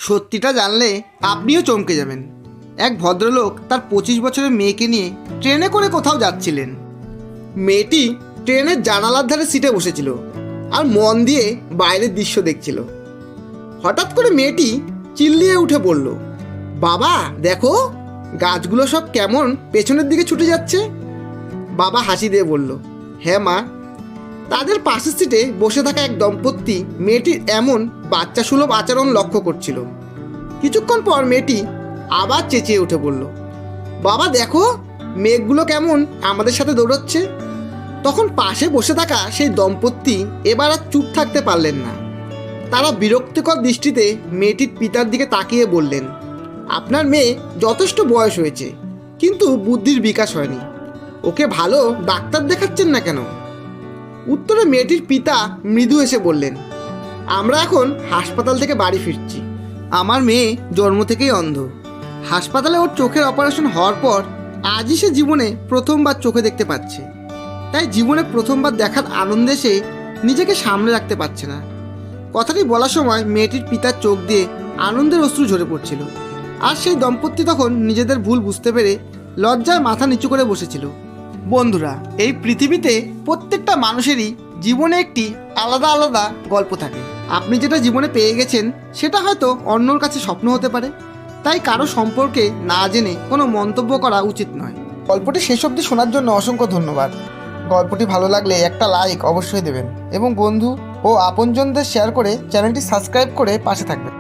সত্যিটা জানলে আপনিও চমকে যাবেন। এক ভদ্রলোক তার 25 বছরের মেয়েকে নিয়ে ট্রেনে করে কোথাও যাচ্ছিলেন। মেয়েটি ট্রেনের জানালার ধারে সিটে বসেছিল আর মন দিয়ে বাইরের দৃশ্য দেখছিল। হঠাৎ করে মেয়েটি চিল্লিয়ে উঠে বলল, বাবা দেখো, গাছগুলো সব কেমন পেছনের দিকে ছুটে যাচ্ছে। বাবা হাসি দিয়ে বলল, হ্যাঁ মা। তাদের পাশের সিটে বসে থাকা এক দম্পতি মেয়েটির এমন বাচ্চা সুলভ আচরণ লক্ষ্য করছিল। কিছুক্ষণ পর মেয়েটি আবার চেঁচিয়ে উঠে বলল, বাবা দেখো, মেঘগুলো কেমন আমাদের সাথে দৌড়চ্ছে। তখন পাশে বসে থাকা সেই দম্পতি এবার আর চুপ থাকতে পারলেন না। তারা বিরক্তিকর দৃষ্টিতে মেয়েটির পিতার দিকে তাকিয়ে বললেন, আপনার মেয়ে যথেষ্ট বয়স হয়েছে, কিন্তু বুদ্ধির বিকাশ হয়নি। ওকে ভালো ডাক্তার দেখাচ্ছেন না কেন? উত্তরে মেয়েটির পিতা মৃদু এসে বললেন, আমরা এখন হাসপাতাল থেকে বাড়ি ফিরছি। আমার মেয়ে জন্ম থেকেই অন্ধ। হাসপাতালে ওর চোখের অপারেশন হওয়ার পর আজই সে জীবনে প্রথমবার চোখে দেখতে পাচ্ছে। তাই জীবনে প্রথমবার দেখার আনন্দে সে নিজেকে সামলে রাখতে পারছে না। কথাটি বলার সময় মেয়েটির পিতার চোখ দিয়ে আনন্দের অশ্রু ঝরে পড়ছিল। আর সেই দম্পতি তখন নিজেদের ভুল বুঝতে পেরে লজ্জায় মাথা নিচু করে বসেছিল। বন্ধুরা, এই পৃথিবীতে প্রত্যেকটা মানুষেরই জীবনে একটি আলাদা আলাদা গল্প থাকে। আপনি যেটা জীবনে পেয়ে গেছেন সেটা হয়তো অন্যর কাছে স্বপ্ন হতে পারে। তাই কারো সম্পর্কে না জেনে কোনো মন্তব্য করা উচিত নয়। গল্পটি শেষ অবধি শোনার জন্য অসংখ্য ধন্যবাদ। গল্পটি ভালো লাগলে একটা লাইক অবশ্যই দেবেন এবং বন্ধু ও আপনজনদের শেয়ার করে চ্যানেলটি সাবস্ক্রাইব করে পাশে থাকবেন।